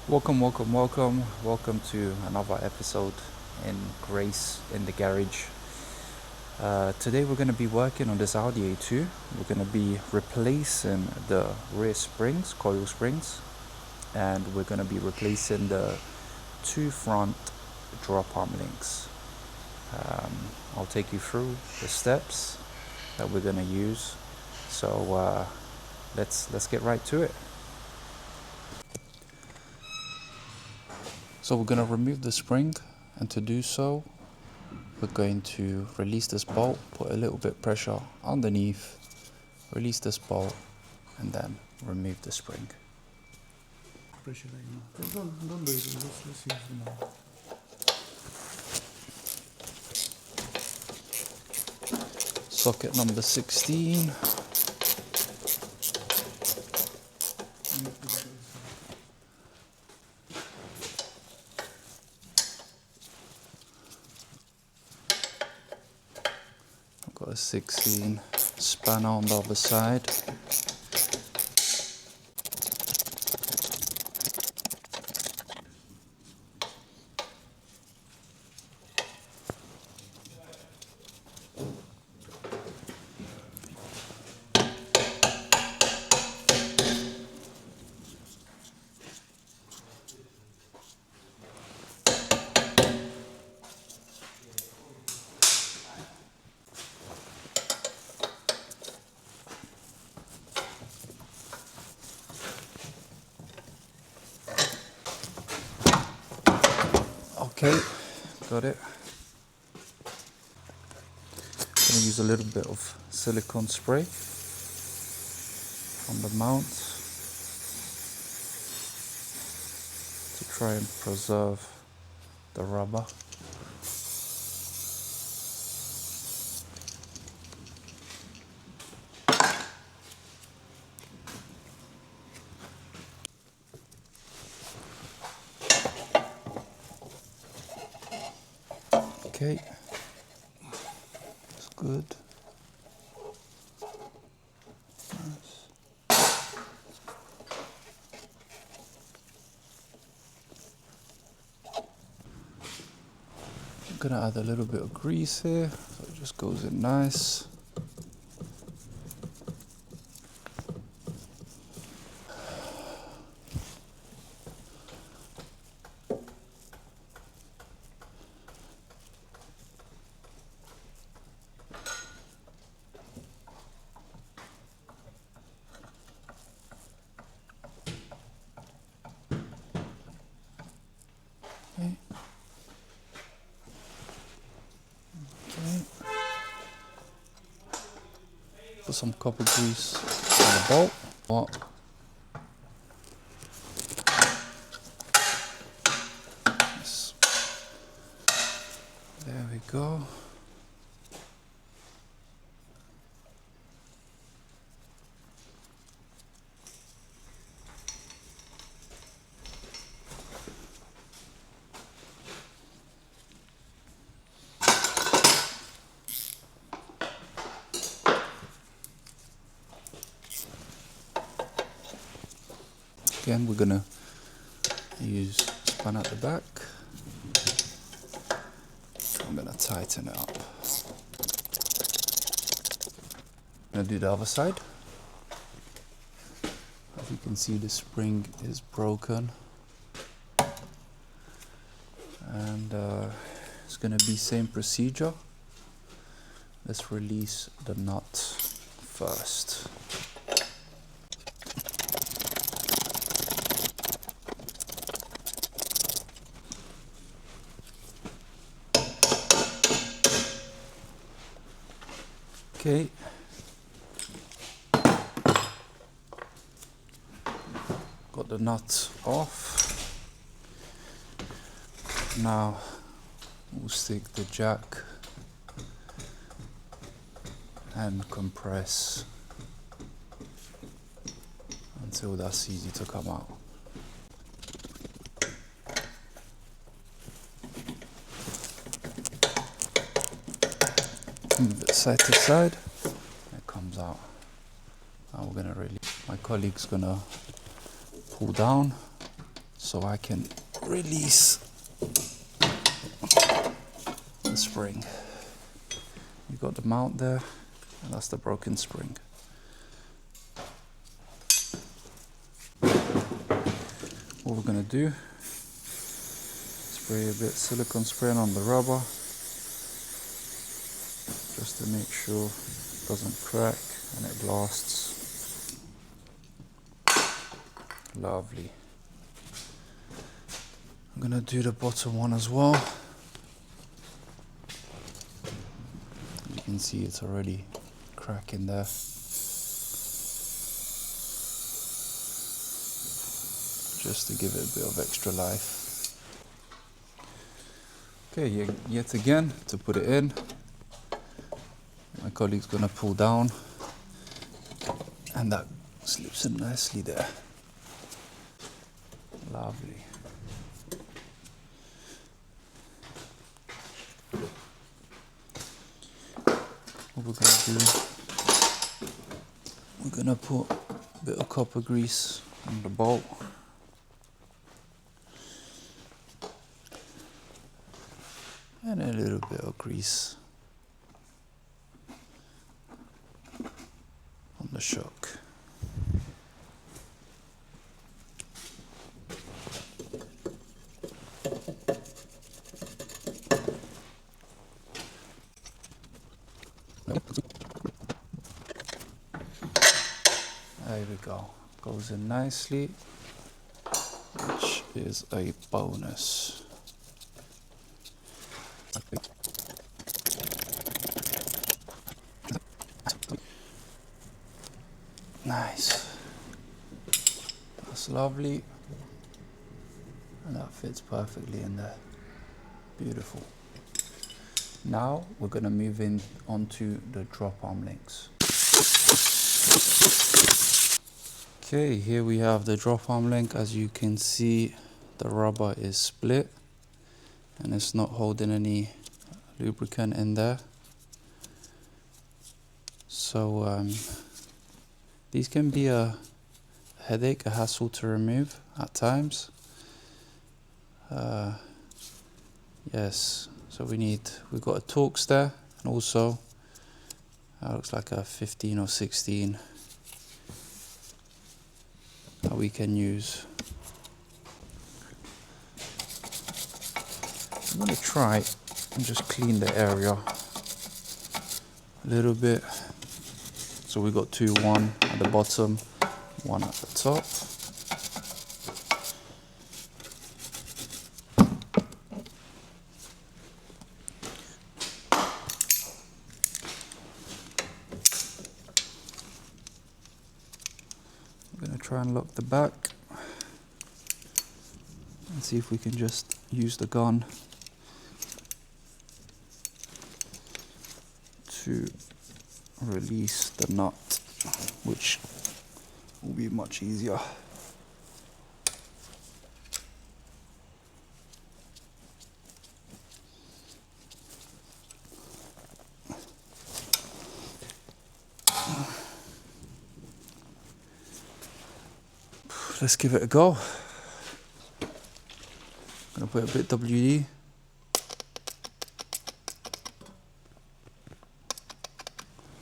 Welcome to another episode in Grace in the Garage. Today we're going to be working on this Audi A2. We're going to be replacing the rear springs, coil springs, and we're going to be replacing the two front drop arm links. I'll take you through the steps that we're going to use. So let's get right to it. So we're going to remove the spring, and to do so we're going to release this bolt, put a little bit pressure underneath, release this bolt, and then remove the spring. Pressure right now. Don't do it. Let's use it now. Socket number 16. I've got a 16 spanner on the other side. Okay, got it. Gonna use a little bit of silicone spray on the mount to try and preserve the rubber. Okay, that's good. Nice. I'm gonna add a little bit of grease here, so it just goes in nice. Okay. Put some copper grease on the bolt. Yes. There we go. Again, we're gonna use span at the back. I'm gonna tighten it up. I'm gonna do the other side. As you can see, the spring is broken, and it's gonna be same procedure. Let's release the nut first. Okay. Got the nut off. Now we'll stick the jack and compress until that's easy to come out. Move it side to side, it comes out. Now we're gonna my colleague's gonna pull down so I can release the spring. You've got the mount there, and that's the broken spring. What we're gonna do, spray a bit silicone spray on the rubber, just to make sure it doesn't crack and it lasts. Lovely. I'm gonna do the bottom one as well. You can see it's already cracking there. Just to give it a bit of extra life. Okay, yet again, to put it in, my colleague's gonna pull down, and that slips in nicely there. Lovely. What we're gonna do, we're gonna put a bit of copper grease on the bolt. And a little bit of grease on the shock. There we go. Goes in nicely, which is a bonus. Nice. That's lovely. And that fits perfectly in there. Beautiful. Now we're going to move in onto the drop arm links. Okay, here we have the drop arm link. As you can see, the rubber is split and it's not holding any lubricant in there. So these can be a headache, a hassle to remove at times. Yes, so we've got a Torx there, and also looks like a 15 or 16 that we can use. I'm going to try and just clean the area a little bit. So we got two, one at the bottom, one at the top. I'm going to try and lock the back and see if we can just use the gun to release the nut, which will be much easier. Let's give it a go. I'm gonna put a bit WD.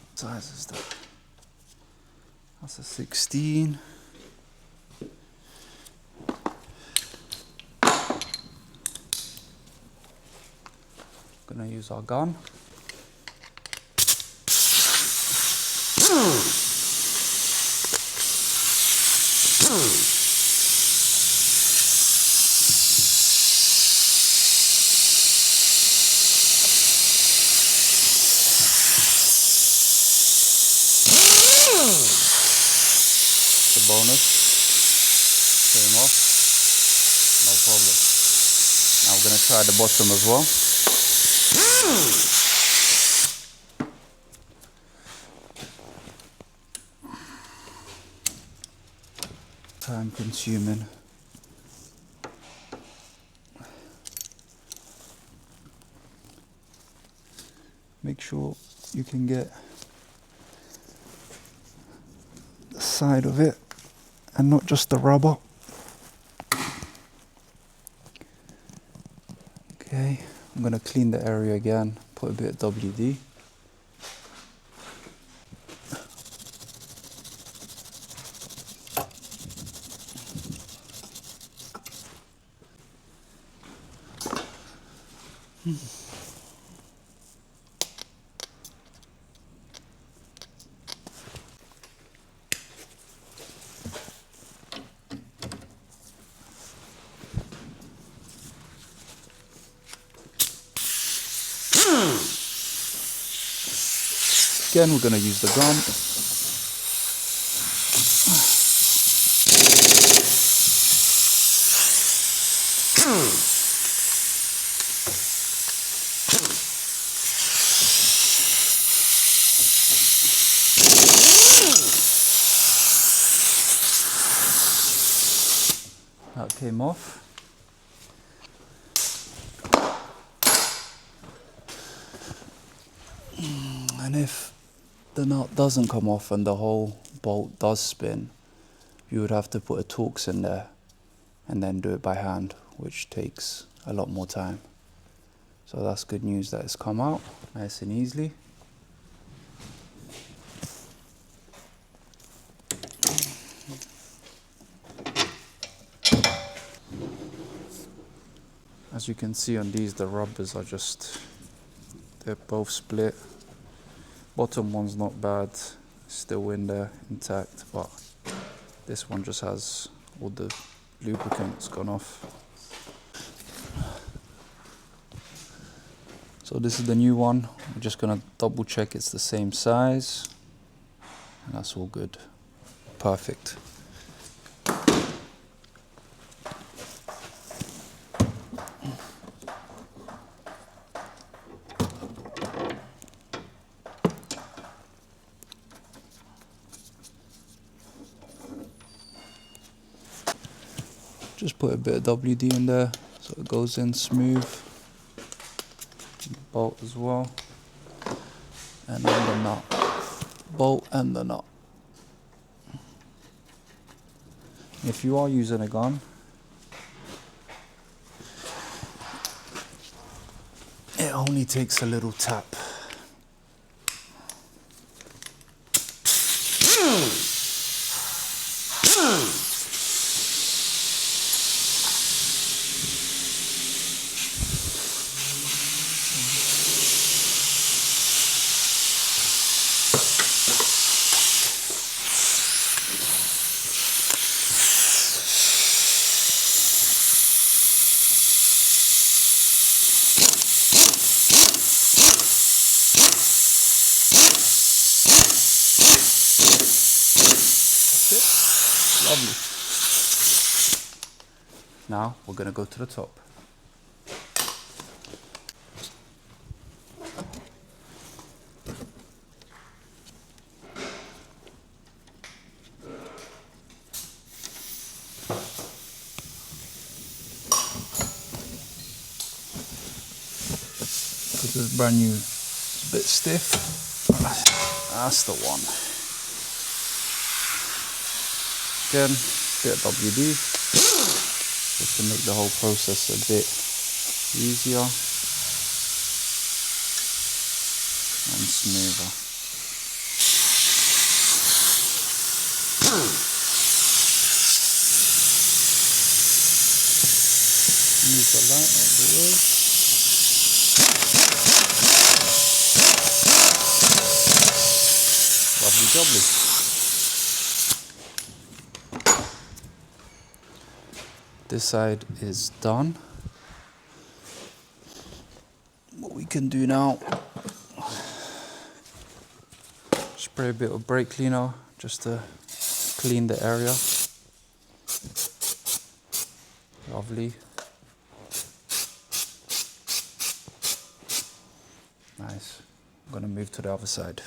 What size is that? That's a 16. Gonna use our gun. The bonus came off, no problem. Now we're going to try the bottom as well. Time consuming. Make sure you can get the side of it and not just the rubber. Okay, I'm gonna clean the area again, put a bit of WD. Again, we're gonna use the gun. That came off. And if the nut doesn't come off and the whole bolt does spin, you would have to put a Torx in there and then do it by hand, which takes a lot more time. So that's good news that it's come out nice and easily. As you can see on these, the rubbers are they're both split. Bottom one's not bad, still in there intact, but this one just has all the lubricants gone off. So this is the new one. We're just gonna double check it's the same size, and that's all good. Perfect. Just put a bit of WD in there so it goes in smooth. Bolt as well. And then the nut. Bolt and the nut. If you are using a gun, it only takes a little tap. Lovely. Now we're going to go to the top. This is brand new, it's a bit stiff. That's the one. Again, bit of WD, just to make the whole process a bit easier and smoother. Move the light out of the way. Lovely jubbly. This side is done. What we can do now, spray a bit of brake cleaner just to clean the area. Lovely. Nice. I'm gonna move to the other side.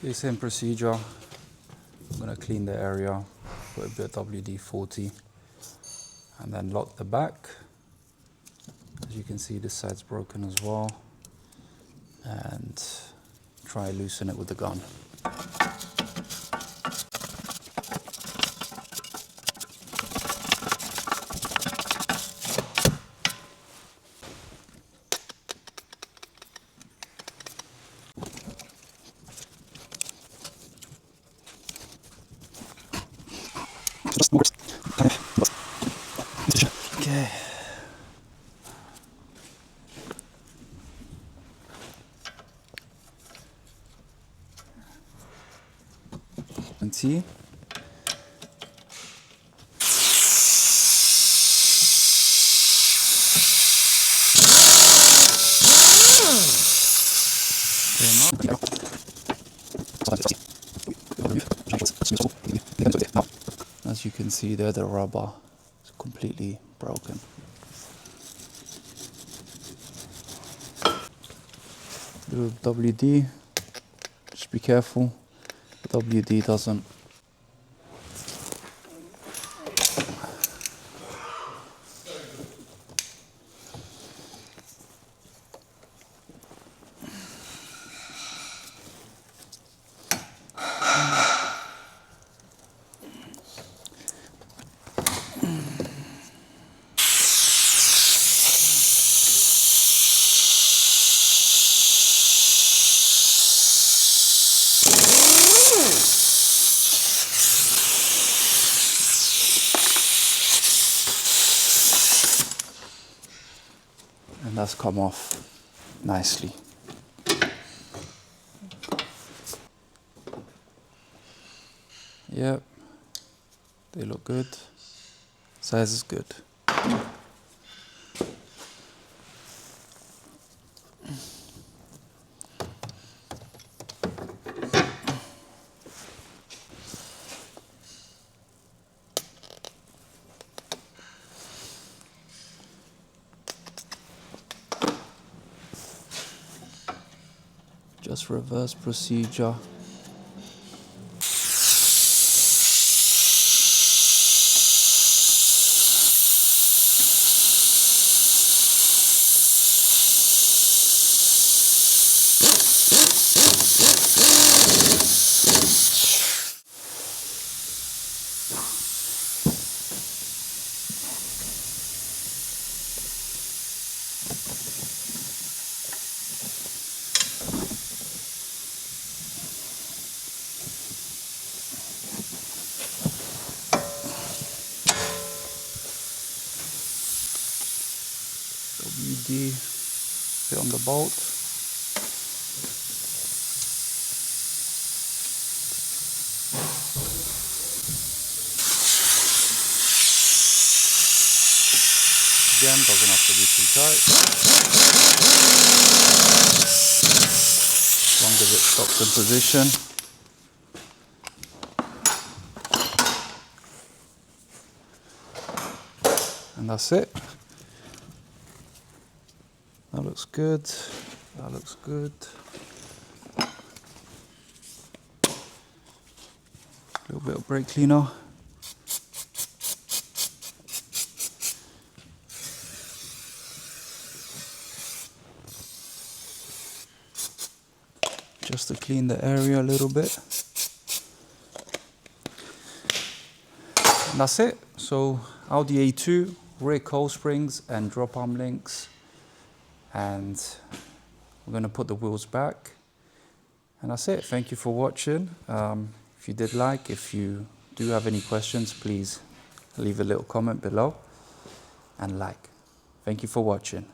Okay, same procedure. I'm gonna clean the area, put a bit of WD-40, and then lock the back. As you can see, this side's broken as well, and try loosen it with the gun. Okay. And see. As you can see there, the rubber is completely broken. Little WD, just be careful, the WD doesn't and that's come off nicely. Yep, they look good. Size is good. Just reverse procedure. WD, fit on the bolt. Again, doesn't have to be too tight. As long as it stops in position. And that's it. That looks good. That looks good. A little bit of brake cleaner. Just to clean the area a little bit. And that's it. So Audi A2, rear coil springs and drop arm links. And we're going to put the wheels back. And that's it. Thank you for watching. If you did like, if you do have any questions, please leave a little comment below and like. Thank you for watching.